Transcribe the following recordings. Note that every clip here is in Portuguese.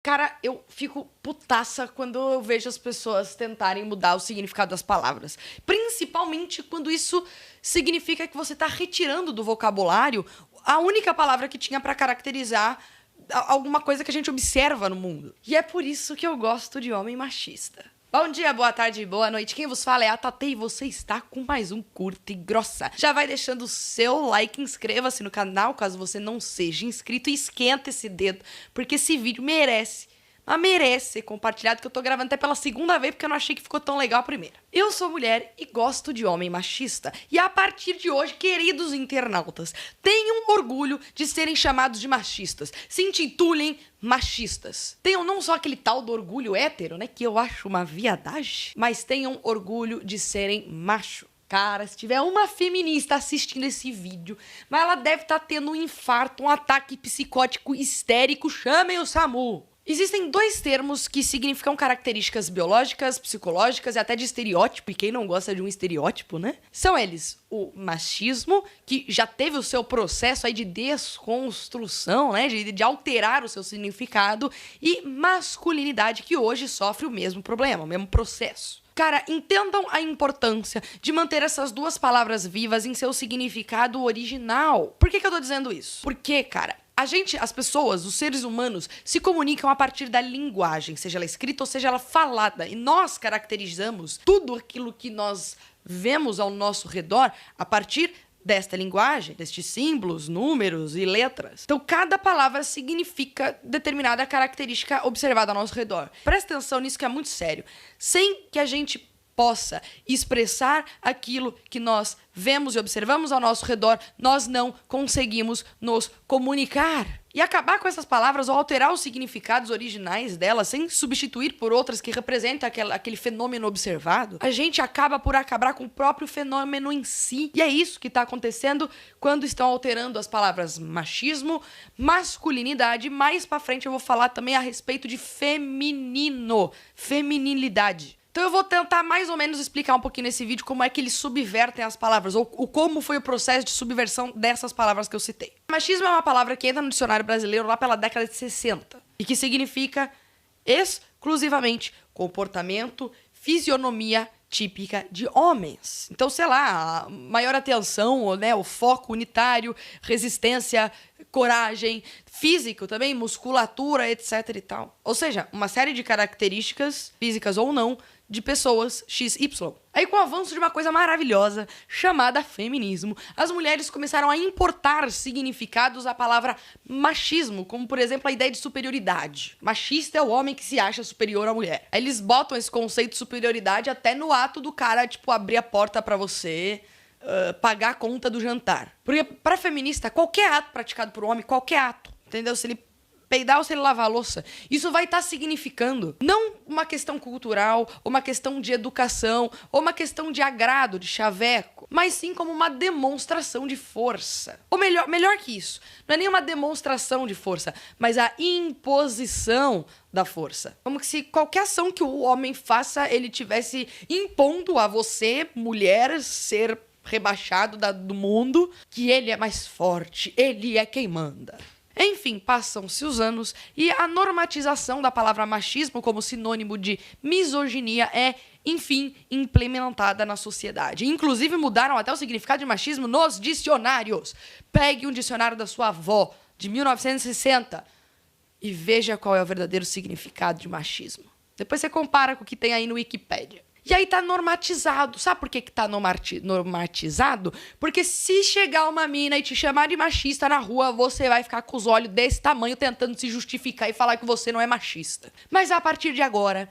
Cara, eu fico putaça quando eu vejo as pessoas tentarem mudar o significado das palavras. Principalmente quando isso significa que você tá retirando do vocabulário a única palavra que tinha pra caracterizar alguma coisa que a gente observa no mundo. E é por isso que eu gosto de homem machista. Bom dia, boa tarde, boa noite. Quem vos fala é a Tate e você está com mais um Curta e Grossa. Já vai deixando o seu like, inscreva-se no canal caso você não seja inscrito e esquenta esse dedo, porque esse vídeo merece ser compartilhado, que eu tô gravando até pela segunda vez porque eu não achei que ficou tão legal a primeira. Eu sou mulher e gosto de homem machista. E a partir de hoje, queridos internautas, tenham orgulho de serem chamados de machistas. Se intitulem machistas. Tenham não só aquele tal do orgulho hétero, né, que eu acho uma viadagem, mas tenham orgulho de serem macho. Cara, se tiver uma feminista assistindo esse vídeo, mas ela deve estar tendo um infarto, um ataque psicótico histérico, chamem o SAMU. Existem dois termos que significam características biológicas, psicológicas e até de estereótipo, e quem não gosta de um estereótipo, né? São eles o machismo, que já teve o seu processo aí de desconstrução, né? De alterar o seu significado, e masculinidade, que hoje sofre o mesmo problema, o mesmo processo. Cara, entendam a importância de manter essas duas palavras vivas em seu significado original. Por que eu tô dizendo isso? Porque, cara, as pessoas, os seres humanos, se comunicam a partir da linguagem, seja ela escrita ou seja ela falada. E nós caracterizamos tudo aquilo que nós vemos ao nosso redor a partir desta linguagem, destes símbolos, números e letras. Então, cada palavra significa determinada característica observada ao nosso redor. Presta atenção nisso que é muito sério. Sem que a gente possa expressar aquilo que nós vemos e observamos ao nosso redor, nós não conseguimos nos comunicar. E acabar com essas palavras ou alterar os significados originais delas, sem substituir por outras que representam aquele fenômeno observado, a gente acaba por acabar com o próprio fenômeno em si. E é isso que está acontecendo quando estão alterando as palavras machismo, masculinidade. Mais pra frente eu vou falar também a respeito de feminino, feminilidade. Então eu vou tentar mais ou menos explicar um pouquinho nesse vídeo como é que eles subvertem as palavras, ou como foi o processo de subversão dessas palavras que eu citei. Machismo é uma palavra que entra no dicionário brasileiro lá pela década de 60, e que significa exclusivamente comportamento, fisionomia típica de homens. Então, sei lá, maior atenção, né, o foco unitário, resistência, coragem, físico também, musculatura, etc e tal. Ou seja, uma série de características, físicas ou não, de pessoas XY. Aí, com o avanço de uma coisa maravilhosa chamada feminismo, as mulheres começaram a importar significados à palavra machismo, como, por exemplo, a ideia de superioridade. Machista é o homem que se acha superior à mulher. Aí eles botam esse conceito de superioridade até no ato do cara, tipo, abrir a porta pra você, pagar a conta do jantar. Porque, pra feminista, qualquer ato praticado por um homem, qualquer ato, entendeu? Se ele peidar ou se ele lavar a louça, isso vai estar significando não uma questão cultural, ou uma questão de educação, ou uma questão de agrado, de chaveco, mas sim como uma demonstração de força. Ou melhor que isso, não é nem uma demonstração de força, mas a imposição da força. Como que se qualquer ação que o homem faça, ele tivesse impondo a você, mulher, ser rebaixado do mundo, que ele é mais forte, ele é quem manda. Enfim, passam-se os anos e a normatização da palavra machismo como sinônimo de misoginia é, enfim, implementada na sociedade. Inclusive mudaram até o significado de machismo nos dicionários. Pegue um dicionário da sua avó, de 1960, e veja qual é o verdadeiro significado de machismo. Depois você compara com o que tem aí no Wikipedia. E aí tá normatizado. Sabe por que tá normatizado? Porque se chegar uma mina e te chamar de machista na rua, você vai ficar com os olhos desse tamanho tentando se justificar e falar que você não é machista. Mas a partir de agora,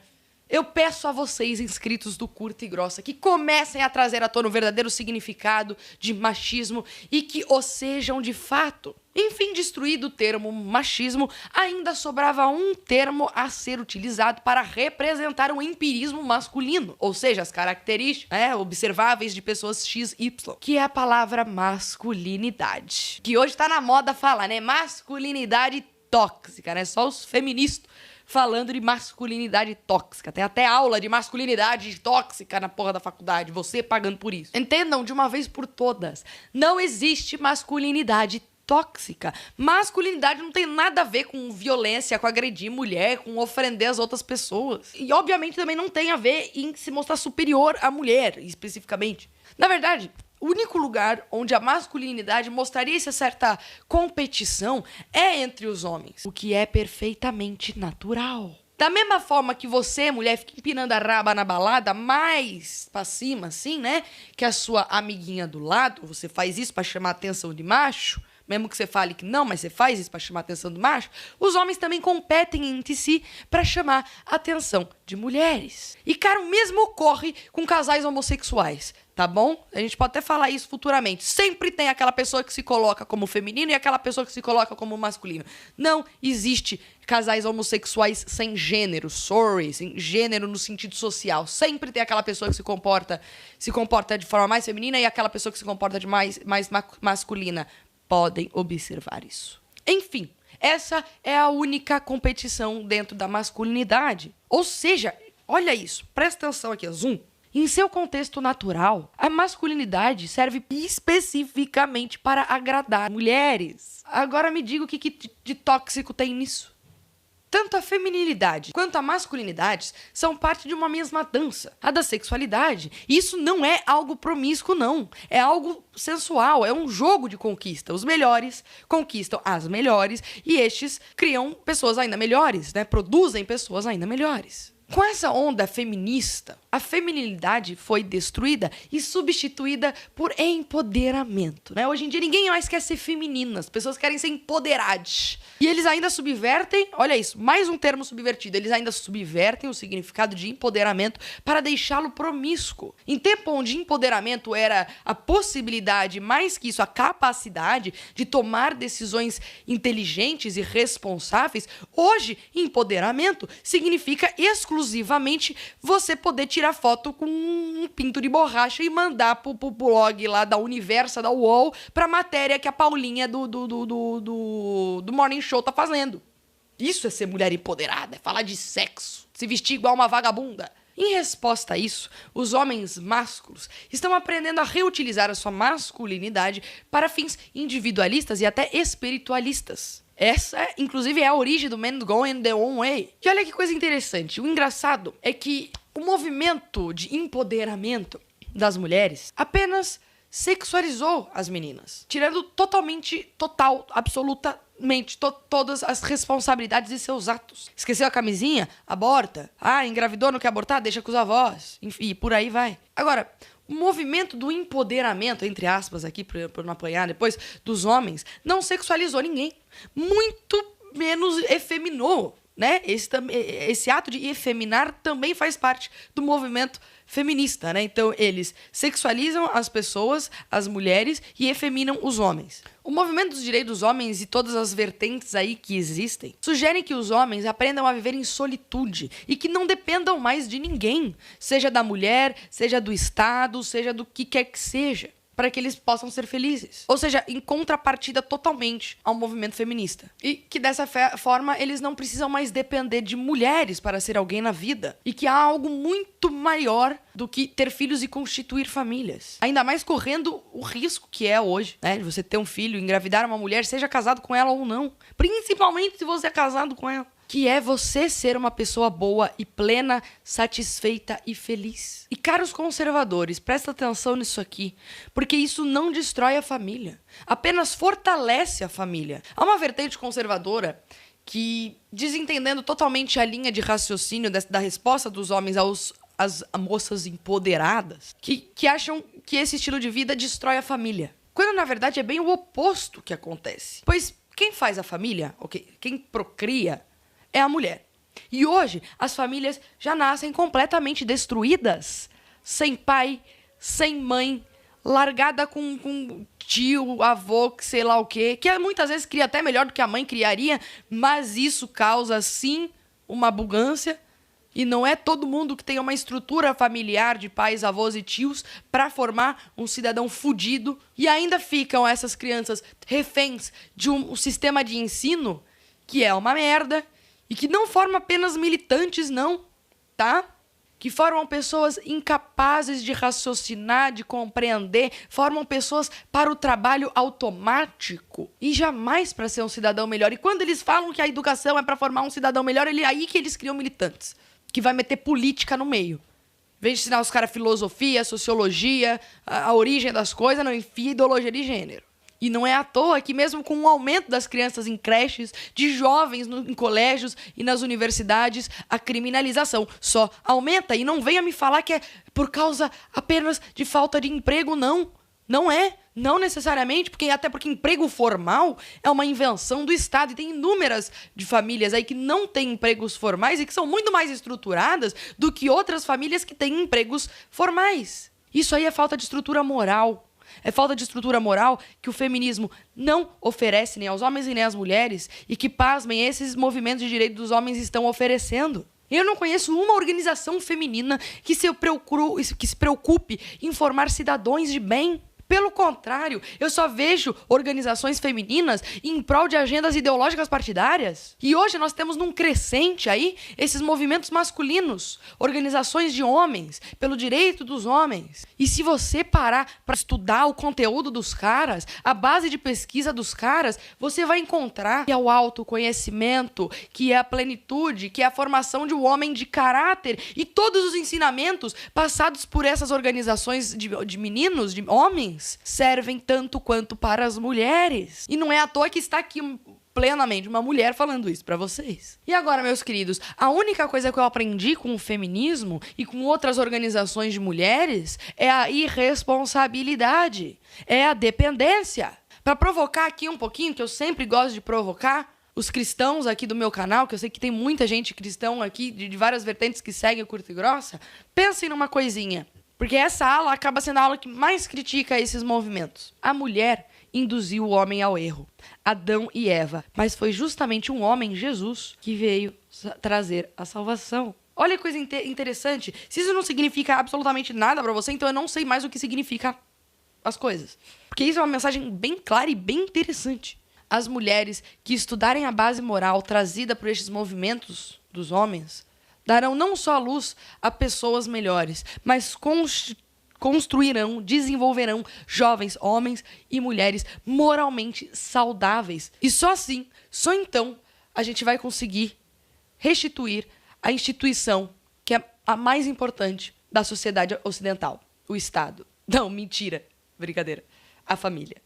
eu peço a vocês, inscritos do Curta e Grossa, que comecem a trazer à tona o verdadeiro significado de machismo e que o sejam de fato. Enfim, destruído o termo machismo, ainda sobrava um termo a ser utilizado para representar o empirismo masculino, ou seja, as características observáveis de pessoas XY, que é a palavra masculinidade. Que hoje tá na moda falar, né? Masculinidade tóxica, né? Só os feministas falando de masculinidade tóxica. Tem até aula de masculinidade tóxica na porra da faculdade, você pagando por isso. Entendam de uma vez por todas, não existe masculinidade tóxica. Masculinidade não tem nada a ver com violência, com agredir mulher, com ofender as outras pessoas. E, obviamente, também não tem a ver em se mostrar superior à mulher, especificamente. Na verdade, o único lugar onde a masculinidade mostraria essa certa competição é entre os homens, o que é perfeitamente natural. Da mesma forma que você, mulher, fica empinando a raba na balada mais pra cima, assim, né? Que a sua amiguinha do lado, você faz isso pra chamar a atenção de macho, mesmo que você fale que não, mas você faz isso pra chamar a atenção do macho, os homens também competem entre si pra chamar a atenção de mulheres. E, cara, o mesmo ocorre com casais homossexuais, tá bom? A gente pode até falar isso futuramente. Sempre tem aquela pessoa que se coloca como feminino e aquela pessoa que se coloca como masculino. Não existe casais homossexuais sem gênero, sem gênero no sentido social. Sempre tem aquela pessoa que se comporta de forma mais feminina e aquela pessoa que se comporta de mais masculina. Podem observar isso. Enfim, essa é a única competição dentro da masculinidade. Ou seja, olha isso, presta atenção aqui, zoom. Em seu contexto natural, a masculinidade serve especificamente para agradar mulheres. Agora me diga o que de tóxico tem nisso. Tanto a feminilidade quanto a masculinidade são parte de uma mesma dança, a da sexualidade. E isso não é algo promíscuo, não. É algo sensual, é um jogo de conquista. Os melhores conquistam as melhores e estes criam pessoas ainda melhores, né? Produzem pessoas ainda melhores. Com essa onda feminista, a feminilidade foi destruída e substituída por empoderamento, né? Hoje em dia ninguém mais quer ser feminina, as pessoas querem ser empoderadas. E eles ainda subvertem, olha isso, mais um termo subvertido, eles ainda subvertem o significado de empoderamento para deixá-lo promíscuo. Em tempo onde empoderamento era a possibilidade, mais que isso, a capacidade de tomar decisões inteligentes e responsáveis, hoje empoderamento significa exclusivamente você poder tirar foto com um pinto de borracha e mandar pro blog lá da Universa, da UOL, pra matéria que a Paulinha do Morning Show tá fazendo. Isso é ser mulher empoderada, é falar de sexo, se vestir igual uma vagabunda. Em resposta a isso, os homens másculos estão aprendendo a reutilizar a sua masculinidade para fins individualistas e até espiritualistas. Essa, inclusive, é a origem do Men Going Their Own Way. E olha que coisa interessante. O engraçado é que o movimento de empoderamento das mulheres apenas sexualizou as meninas, tirando absolutamente todas as responsabilidades de seus atos. Esqueceu a camisinha? Aborta. Ah, engravidou, não quer abortar? Deixa com os avós. Enfim, por aí vai. Agora, o movimento do empoderamento, entre aspas, aqui, para não apanhar depois, dos homens, não sexualizou ninguém. Muito menos efeminou, né? Esse ato de efeminar também faz parte do movimento feminista, né? Então, eles sexualizam as pessoas, as mulheres, e efeminam os homens. O movimento dos direitos dos homens e todas as vertentes aí que existem sugerem que os homens aprendam a viver em solitude e que não dependam mais de ninguém, seja da mulher, seja do Estado, seja do que quer que seja, para que eles possam ser felizes. Ou seja, em contrapartida totalmente ao movimento feminista. E que dessa forma eles não precisam mais depender de mulheres para ser alguém na vida. E que há algo muito maior do que ter filhos e constituir famílias. Ainda mais correndo o risco que é hoje, né? De você ter um filho, engravidar uma mulher, seja casado com ela ou não. Principalmente se você é casado com ela. Que é você ser uma pessoa boa e plena, satisfeita e feliz. E caros conservadores, presta atenção nisso aqui, porque isso não destrói a família, apenas fortalece a família. Há uma vertente conservadora que, desentendendo totalmente a linha de raciocínio da resposta dos homens às moças empoderadas, que acham que esse estilo de vida destrói a família. Quando, na verdade, é bem o oposto que acontece. Pois quem faz a família, quem procria, é a mulher. E hoje, as famílias já nascem completamente destruídas, sem pai, sem mãe, largada com tio, avô, que sei lá o quê, que muitas vezes cria até melhor do que a mãe criaria, mas isso causa, sim, uma bugância. E não é todo mundo que tem uma estrutura familiar de pais, avós e tios para formar um cidadão fudido. E ainda ficam essas crianças reféns de um sistema de ensino que é uma merda, e que não forma apenas militantes, não, tá? que formam pessoas incapazes de raciocinar, de compreender, formam pessoas para o trabalho automático e jamais para ser um cidadão melhor. E quando eles falam que a educação é para formar um cidadão melhor, é aí que eles criam militantes, que vai meter política no meio. Em vez de ensinar os caras filosofia, sociologia, a origem das coisas, não enfia ideologia de gênero. E não é à toa que mesmo com o aumento das crianças em creches, de jovens em colégios e nas universidades, a criminalização só aumenta. E não venha me falar que é por causa apenas de falta de emprego, não. Não é. Não necessariamente, até porque emprego formal é uma invenção do Estado. E tem inúmeras de famílias aí que não têm empregos formais e que são muito mais estruturadas do que outras famílias que têm empregos formais. Isso aí é falta de estrutura moral. É falta de estrutura moral que o feminismo não oferece nem aos homens e nem às mulheres e que, pasmem, esses movimentos de direito dos homens estão oferecendo. Eu não conheço uma organização feminina que se preocupe em formar cidadãos de bem. Pelo contrário, eu só vejo organizações femininas em prol de agendas ideológicas partidárias. E hoje nós temos num crescente aí esses movimentos masculinos, organizações de homens, pelo direito dos homens. E se você parar para estudar o conteúdo dos caras, a base de pesquisa dos caras, você vai encontrar que é o autoconhecimento, que é a plenitude, que é a formação de um homem de caráter e todos os ensinamentos passados por essas organizações de meninos, de homens, servem tanto quanto para as mulheres. E não é à toa que está aqui plenamente uma mulher falando isso para vocês. E agora, meus queridos, a única coisa que eu aprendi com o feminismo e com outras organizações de mulheres é a irresponsabilidade, é a dependência. Para provocar aqui um pouquinho, que eu sempre gosto de provocar os cristãos aqui do meu canal, que eu sei que tem muita gente cristão aqui de várias vertentes que seguem o Curta e Grossa, pensem numa coisinha. Porque essa aula acaba sendo a aula que mais critica esses movimentos. A mulher induziu o homem ao erro. Adão e Eva. Mas foi justamente um homem, Jesus, que veio trazer a salvação. Olha que coisa interessante. Se isso não significa absolutamente nada para você, então eu não sei mais o que significa as coisas. Porque isso é uma mensagem bem clara e bem interessante. As mulheres que estudarem a base moral trazida por estes movimentos dos homens darão não só luz a pessoas melhores, mas construirão, desenvolverão jovens, homens e mulheres moralmente saudáveis. E só assim, só então, a gente vai conseguir restituir a instituição que é a mais importante da sociedade ocidental, o Estado. Não, mentira, brincadeira. A família.